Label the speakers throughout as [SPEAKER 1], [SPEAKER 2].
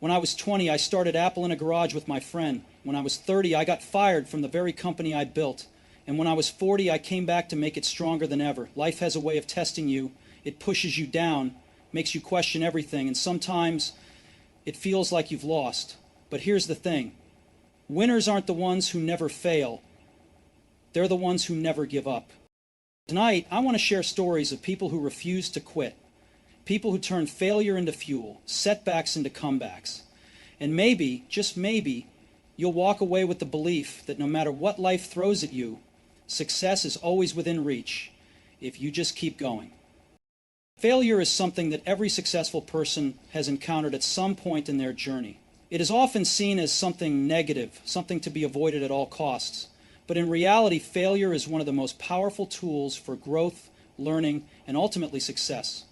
[SPEAKER 1] When I was 20, I started Apple in a garage with my friend. When I was 30, I got fired from the very company I built. And when I was 40, I came back to make it stronger than ever. Life has a way of testing you. It pushes you down, makes you question everything, and sometimes it feels like you've lost. But here's the thing. Winners aren't the ones who never fail. They're the ones who never give up. Tonight, I want to share stories of people who refuse to quit. People who turn failure into fuel, setbacks into comebacks. And maybe, just maybe, you'll walk away with the belief that no matter what life throws at you, success is always within reach if you just keep going. Failure is something that every successful person has encountered at some point in their journey. It is often seen as something negative, something to be avoided at all costs. But in reality, failure is one of the most powerful tools for growth, learning, and ultimately success.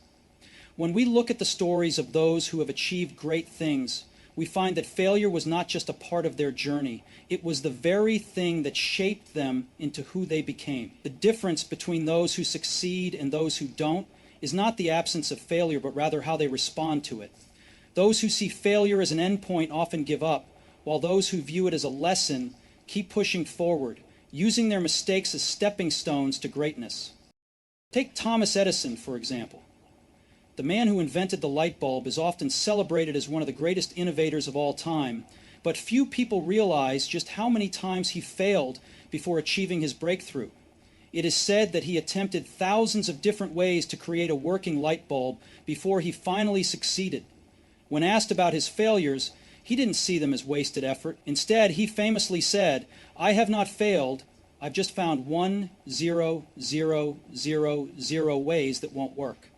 [SPEAKER 1] When we look at the stories of those who have achieved great things, we find that failure was not just a part of their journey. It was the very thing that shaped them into who they became. The difference between those who succeed and those who don't is not the absence of failure, but rather how they respond to it. Those who see failure as an endpoint often give up, while those who view it as a lesson keep pushing forward, using their mistakes as stepping stones to greatness. Take Thomas Edison, for example. The man who invented the light bulb is often celebrated as one of the greatest innovators of all time, but few people realize just how many times he failed before achieving his breakthrough. It is said that he attempted thousands of different ways to create a working light bulb before he finally succeeded. When asked about his failures, he didn't see them as wasted effort. Instead, he famously said, "I have not failed, I've just found 1,0,0,0,0 ways that won't work."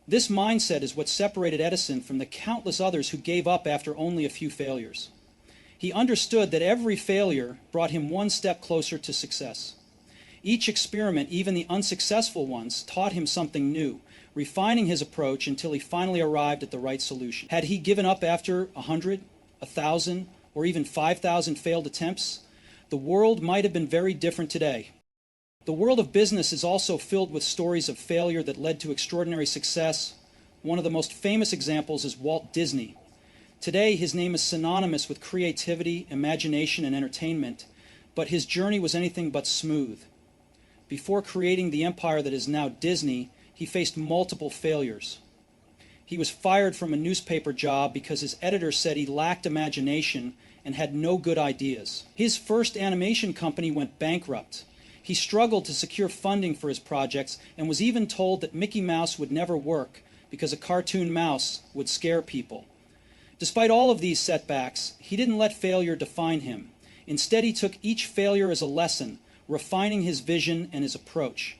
[SPEAKER 1] This mindset is what separated Edison from the countless others who gave up after only a few failures. He understood that every failure brought him one step closer to success. Each experiment, even the unsuccessful ones, taught him something new, refining his approach until he finally arrived at the right solution. Had he given up after 100, 1,000, or even 5,000 failed attempts, the world might have been very different today. The world of business is also filled with stories of failure that led to extraordinary success. One of the most famous examples is Walt Disney. Today, his name is synonymous with creativity, imagination, and entertainment, but his journey was anything but smooth. Before creating the empire that is now Disney, he faced multiple failures. He was fired from a newspaper job because his editor said he lacked imagination and had no good ideas. His first animation company went bankrupt. He struggled to secure funding for his projects and was even told that Mickey Mouse would never work because a cartoon mouse would scare people. Despite all of these setbacks, he didn't let failure define him. Instead, he took each failure as a lesson, refining his vision and his approach.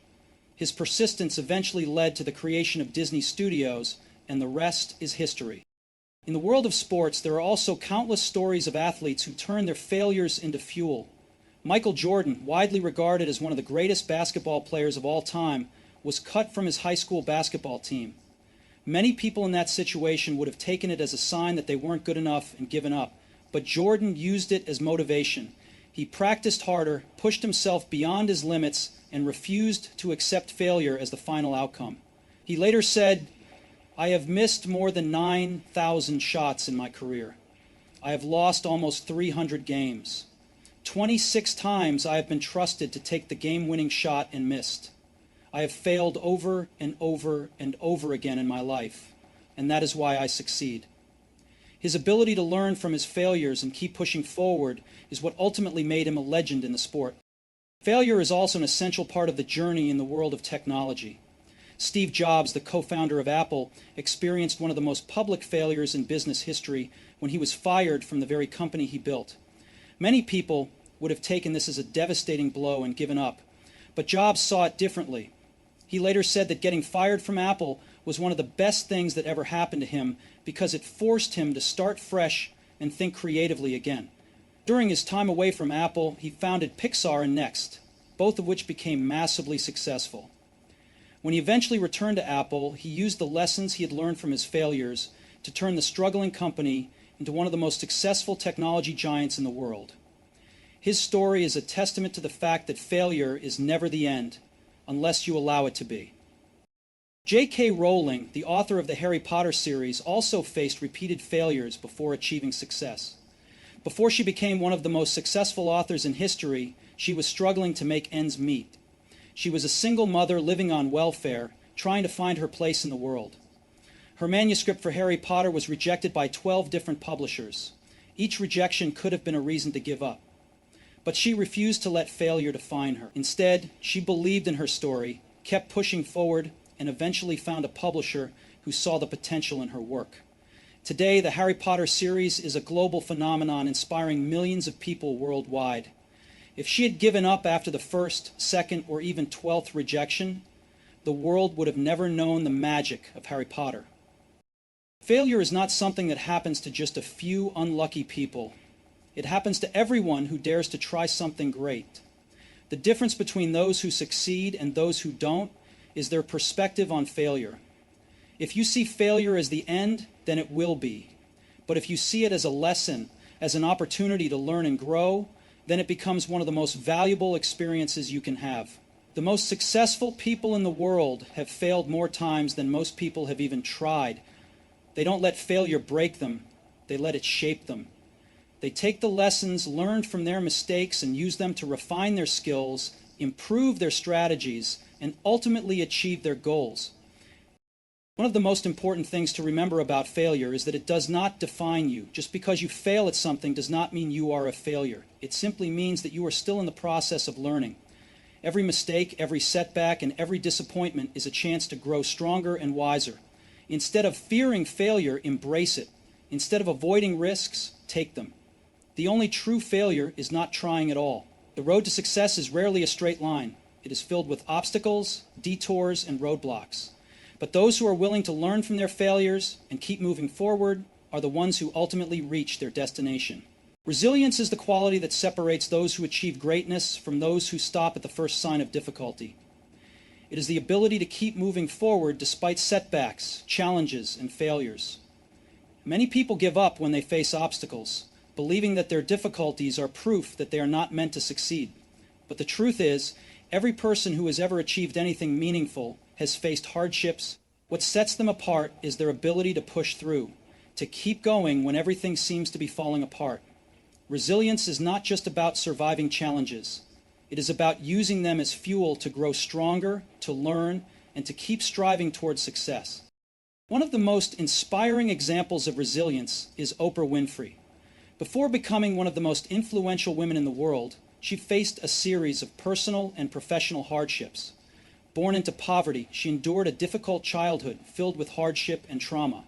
[SPEAKER 1] His persistence eventually led to the creation of Disney Studios, and the rest is history. In the world of sports, there are also countless stories of athletes who turned their failures into fuel. Michael Jordan, widely regarded as one of the greatest basketball players of all time, was cut from his high school basketball team. Many people in that situation would have taken it as a sign that they weren't good enough and given up, but Jordan used it as motivation. He practiced harder, pushed himself beyond his limits, and refused to accept failure as the final outcome. He later said, "I have missed more than 9,000 shots in my career. I have lost almost 300 games. 26 times I have been trusted to take the game-winning shot and missed. I have failed over and over and over again in my life, and that is why I succeed." His ability to learn from his failures and keep pushing forward is what ultimately made him a legend in the sport. Failure is also an essential part of the journey in the world of technology. Steve Jobs, the co-founder of Apple, experienced one of the most public failures in business history when he was fired from the very company he built. Many people would have taken this as a devastating blow and given up, but Jobs saw it differently. He later said that getting fired from Apple was one of the best things that ever happened to him because it forced him to start fresh and think creatively again. During his time away from Apple, he founded Pixar and Next, both of which became massively successful. When he eventually returned to Apple, he used the lessons he had learned from his failures to turn the struggling company into one of the most successful technology giants in the world. His story is a testament to the fact that failure is never the end, unless you allow it to be. J.K. Rowling, the author of the Harry Potter series, also faced repeated failures before achieving success. Before she became one of the most successful authors in history, she was struggling to make ends meet. She was a single mother living on welfare, trying to find her place in the world. Her manuscript for Harry Potter was rejected by 12 different publishers. Each rejection could have been a reason to give up. But she refused to let failure define her. Instead, she believed in her story, kept pushing forward, and eventually found a publisher who saw the potential in her work. Today, the Harry Potter series is a global phenomenon inspiring millions of people worldwide. If she had given up after the first, second, or even 12th rejection, the world would have never known the magic of Harry Potter. Failure is not something that happens to just a few unlucky people. It happens to everyone who dares to try something great. The difference between those who succeed and those who don't is their perspective on failure. If you see failure as the end, then it will be. But if you see it as a lesson, as an opportunity to learn and grow, then it becomes one of the most valuable experiences you can have. The most successful people in the world have failed more times than most people have even tried. They don't let failure break them, they let it shape them. They take the lessons learned from their mistakes and use them to refine their skills, improve their strategies, and ultimately achieve their goals. One of the most important things to remember about failure is that it does not define you. Just because you fail at something does not mean you are a failure. It simply means that you are still in the process of learning. Every mistake, every setback, and every disappointment is a chance to grow stronger and wiser. Instead of fearing failure, embrace it. Instead of avoiding risks, take them. The only true failure is not trying at all. The road to success is rarely a straight line. It is filled with obstacles, detours, and roadblocks. But those who are willing to learn from their failures and keep moving forward are the ones who ultimately reach their destination. Resilience is the quality that separates those who achieve greatness from those who stop at the first sign of difficulty. It is the ability to keep moving forward despite setbacks, challenges, and failures. Many people give up when they face obstacles, believing that their difficulties are proof that they are not meant to succeed. But the truth is, every person who has ever achieved anything meaningful has faced hardships. What sets them apart is their ability to push through, to keep going when everything seems to be falling apart. Resilience is not just about surviving challenges. It is about using them as fuel to grow stronger, to learn, and to keep striving towards success. One of the most inspiring examples of resilience is Oprah Winfrey. Before becoming one of the most influential women in the world, she faced a series of personal and professional hardships. Born into poverty, she endured a difficult childhood filled with hardship and trauma.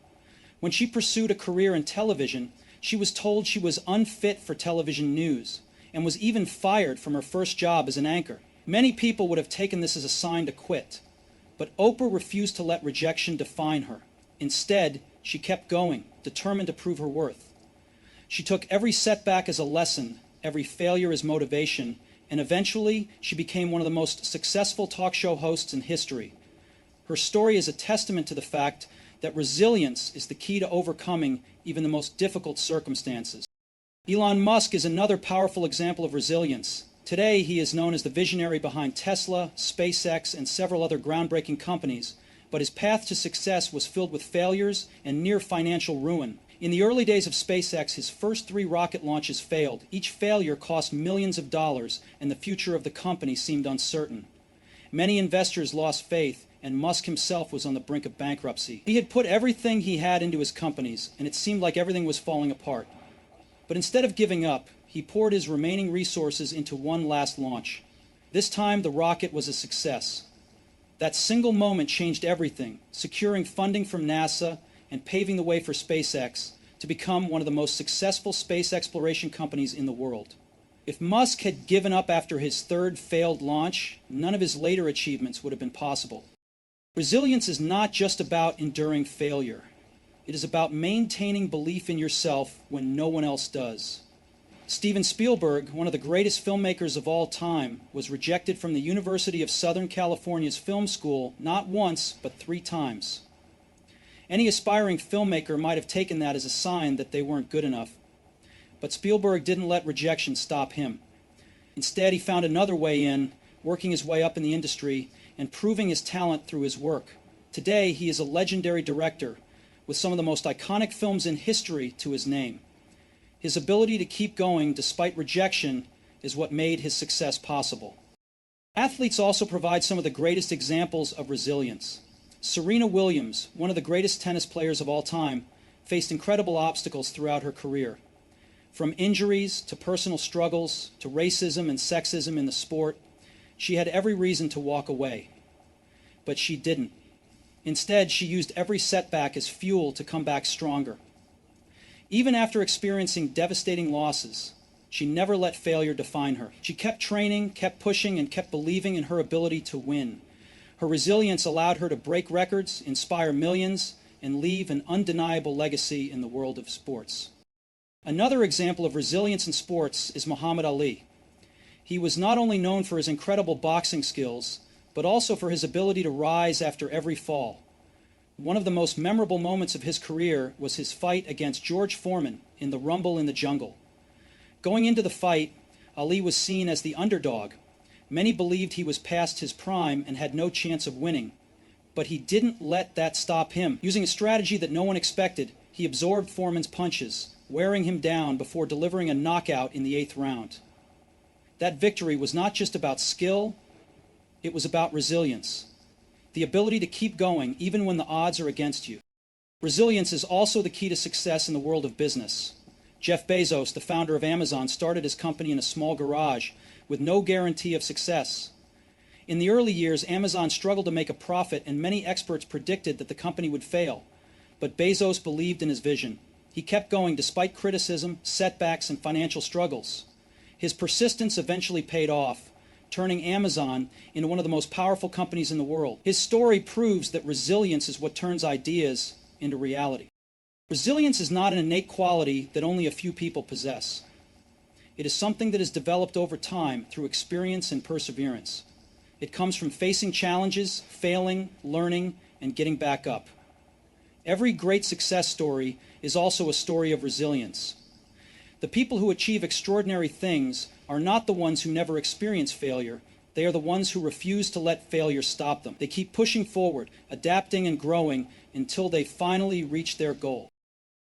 [SPEAKER 1] When she pursued a career in television, she was told she was unfit for television news and was even fired from her first job as an anchor. Many people would have taken this as a sign to quit, but Oprah refused to let rejection define her. Instead, she kept going, determined to prove her worth. She took every setback as a lesson, every failure as motivation, and eventually she became one of the most successful talk show hosts in history. Her story is a testament to the fact that resilience is the key to overcoming even the most difficult circumstances. Elon Musk is another powerful example of resilience. Today, he is known as the visionary behind Tesla, SpaceX, and several other groundbreaking companies, but his path to success was filled with failures and near financial ruin. In the early days of SpaceX, his first 3 rocket launches failed. Each failure cost millions of dollars, and the future of the company seemed uncertain. Many investors lost faith, and Musk himself was on the brink of bankruptcy. He had put everything he had into his companies, and it seemed like everything was falling apart. But instead of giving up, he poured his remaining resources into one last launch. This time, the rocket was a success. That single moment changed everything, securing funding from NASA and paving the way for SpaceX to become one of the most successful space exploration companies in the world. If Musk had given up after his 3rd failed launch, none of his later achievements would have been possible. Resilience is not just about enduring failure. It is about maintaining belief in yourself when no one else does. Steven Spielberg, one of the greatest filmmakers of all time, was rejected from the University of Southern California's film school not once, but 3 times. Any aspiring filmmaker might have taken that as a sign that they weren't good enough. But Spielberg didn't let rejection stop him. Instead, he found another way in, working his way up in the industry and proving his talent through his work. Today, he is a legendary director with some of the most iconic films in history to his name. His ability to keep going despite rejection is what made his success possible. Athletes also provide some of the greatest examples of resilience. Serena Williams, one of the greatest tennis players of all time, faced incredible obstacles throughout her career. From injuries to personal struggles to racism and sexism in the sport, she had every reason to walk away. But she didn't. Instead, she used every setback as fuel to come back stronger. Even after experiencing devastating losses, she never let failure define her. She kept training, kept pushing, and kept believing in her ability to win. Her resilience allowed her to break records, inspire millions, and leave an undeniable legacy in the world of sports. Another example of resilience in sports is Muhammad Ali. He was not only known for his incredible boxing skills, but also for his ability to rise after every fall. One of the most memorable moments of his career was his fight against George Foreman in the Rumble in the Jungle. Going into the fight, Ali was seen as the underdog. Many believed he was past his prime and had no chance of winning. But he didn't let that stop him. Using a strategy that no one expected, he absorbed Foreman's punches, wearing him down before delivering a knockout in the 8th round. That victory was not just about skill, it was about resilience. The ability to keep going even when the odds are against you. Resilience is also the key to success in the world of business. Jeff Bezos, the founder of Amazon, started his company in a small garage with no guarantee of success. In the early years, Amazon struggled to make a profit, and many experts predicted that the company would fail. But Bezos believed in his vision. He kept going despite criticism, setbacks, and financial struggles. His persistence eventually paid off, turning Amazon into one of the most powerful companies in the world. His story proves that resilience is what turns ideas into reality. Resilience is not an innate quality that only a few people possess. It is something that is developed over time through experience and perseverance. It comes from facing challenges, failing, learning, and getting back up. Every great success story is also a story of resilience. The people who achieve extraordinary things are not the ones who never experience failure. They are the ones who refuse to let failure stop them. They keep pushing forward, adapting and growing until they finally reach their goal.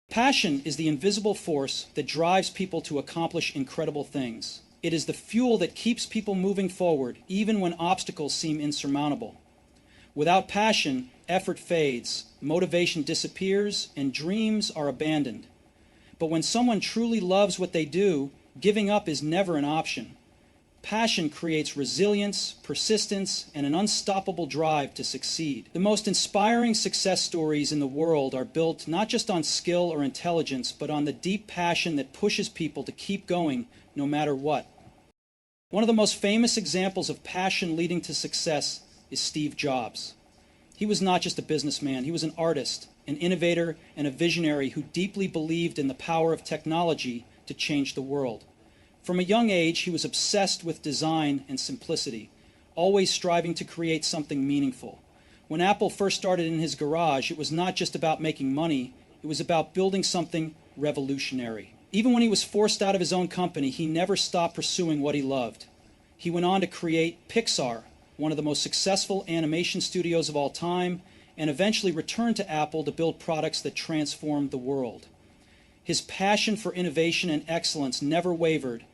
[SPEAKER 1] Passion is the invisible force that drives people to accomplish incredible things. It is the fuel that keeps people moving forward, even when obstacles seem insurmountable. Without passion, effort fades, motivation disappears, and dreams are abandoned. But when someone truly loves what they do, giving up is never an option. Passion creates resilience, persistence, and an unstoppable drive to succeed. The most inspiring success stories in the world are built not just on skill or intelligence, but on the deep passion that pushes people to keep going no matter what. One of the most famous examples of passion leading to success is Steve Jobs. He was not just a businessman, he was an artist, an innovator, and a visionary who deeply believed in the power of technology to change the world. From a young age, he was obsessed with design and simplicity, always striving to create something meaningful. When Apple first started in his garage, it was not just about making money, it was about building something revolutionary. Even when he was forced out of his own company, he never stopped pursuing what he loved. He went on to create Pixar, one of the most successful animation studios of all time, and eventually returned to Apple to build products that transformed the world. His passion for innovation and excellence never wavered,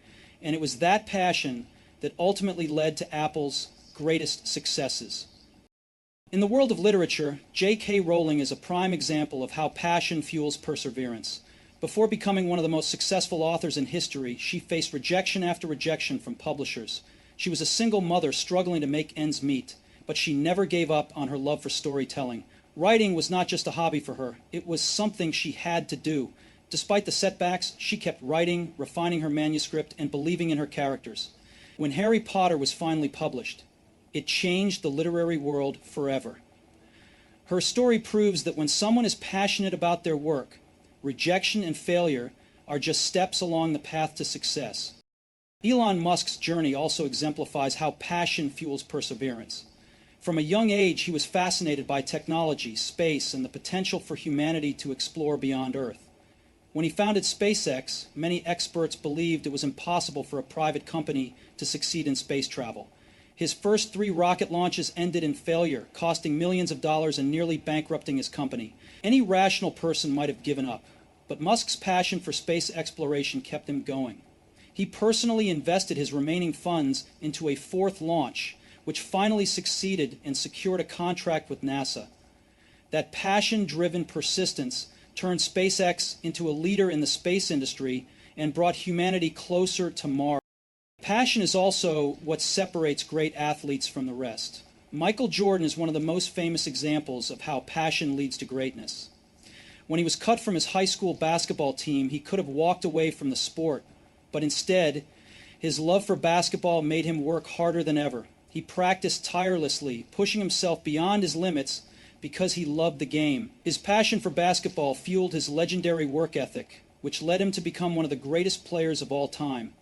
[SPEAKER 1] and it was that passion that ultimately led to Apple's greatest successes. In the world of literature, J.K. Rowling is a prime example of how passion fuels perseverance. Before becoming one of the most successful authors in history, she faced rejection after rejection from publishers. She was a single mother struggling to make ends meet, but she never gave up on her love for storytelling. Writing was not just a hobby for her, it was something she had to do. Despite the setbacks, she kept writing, refining her manuscript, and believing in her characters. When Harry Potter was finally published, it changed the literary world forever. Her story proves that when someone is passionate about their work, rejection and failure are just steps along the path to success. Elon Musk's journey also exemplifies how passion fuels perseverance. From a young age, he was fascinated by technology, space, and the potential for humanity to explore beyond Earth. When he founded SpaceX, many experts believed it was impossible for a private company to succeed in space travel. His first 3 rocket launches ended in failure, costing millions of dollars and nearly bankrupting his company. Any rational person might have given up, but Musk's passion for space exploration kept him going. He personally invested his remaining funds into a 4th launch, which finally succeeded and secured a contract with NASA. That passion-driven persistence turned SpaceX into a leader in the space industry and brought humanity closer to Mars. Passion is also what separates great athletes from the rest. Michael Jordan is one of the most famous examples of how passion leads to greatness. When he was cut from his high school basketball team, he could have walked away from the sport, but instead, his love for basketball made him work harder than ever. He practiced tirelessly, pushing himself beyond his limits because he loved the game. His passion for basketball fueled his legendary work ethic, which led him to become one of the greatest players of all time.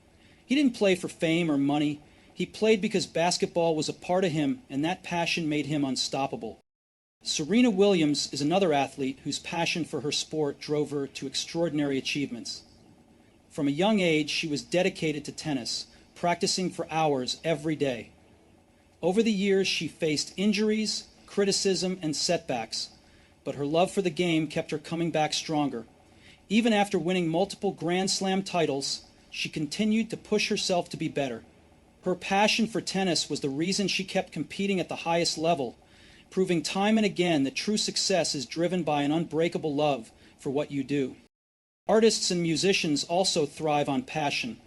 [SPEAKER 1] He didn't play for fame or money. He played because basketball was a part of him, and that passion made him unstoppable. Serena Williams is another athlete whose passion for her sport drove her to extraordinary achievements. From a young age, she was dedicated to tennis, practicing for hours every day. Over the years, she faced injuries, criticism, and setbacks, but her love for the game kept her coming back stronger. Even after winning multiple Grand Slam titles, she continued to push herself to be better. Her passion for tennis was the reason she kept competing at the highest level, proving time and again that true success is driven by an unbreakable love for what you do. Artists and musicians also thrive on passion.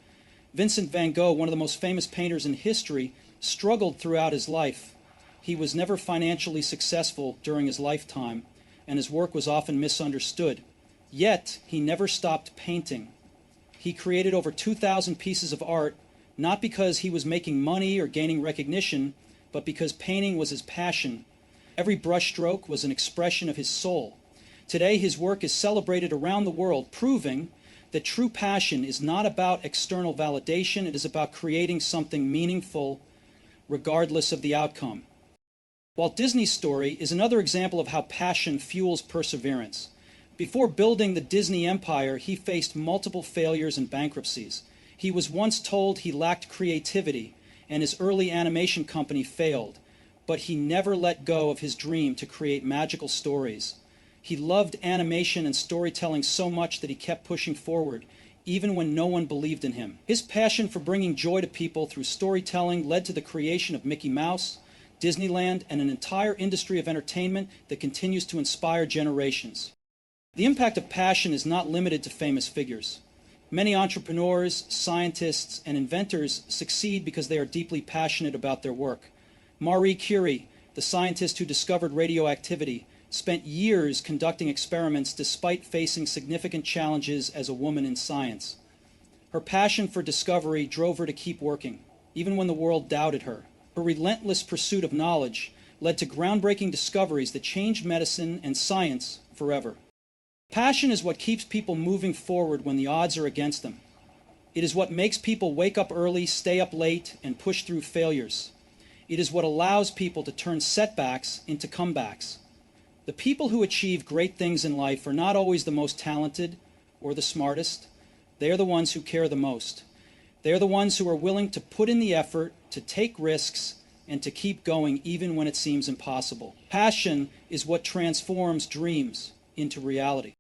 [SPEAKER 1] Vincent van Gogh, one of the most famous painters in history, struggled throughout his life. He was never financially successful during his lifetime, and his work was often misunderstood. Yet, he never stopped painting. He created over 2,000 pieces of art, not because he was making money or gaining recognition, but because painting was his passion. Every brushstroke was an expression of his soul. Today, his work is celebrated around the world, proving that true passion is not about external validation. It is about creating something meaningful, regardless of the outcome. Walt Disney's story is another example of how passion fuels perseverance. Before building the Disney empire, he faced multiple failures and bankruptcies. He was once told he lacked creativity, and his early animation company failed. But he never let go of his dream to create magical stories. He loved animation and storytelling so much that he kept pushing forward, even when no one believed in him. His passion for bringing joy to people through storytelling led to the creation of Mickey Mouse, Disneyland, and an entire industry of entertainment that continues to inspire generations. The impact of passion is not limited to famous figures. Many entrepreneurs, scientists, and inventors succeed because they are deeply passionate about their work. Marie Curie, the scientist who discovered radioactivity, spent years conducting experiments despite facing significant challenges as a woman in science. Her passion for discovery drove her to keep working, even when the world doubted her. Her relentless pursuit of knowledge led to groundbreaking discoveries that changed medicine and science forever. Passion is what keeps people moving forward when the odds are against them. It is what makes people wake up early, stay up late, and push through failures. It is what allows people to turn setbacks into comebacks. The people who achieve great things in life are not always the most talented or the smartest. They are the ones who care the most. They are the ones who are willing to put in the effort, to take risks, and to keep going even when it seems impossible. Passion is what transforms dreams into reality.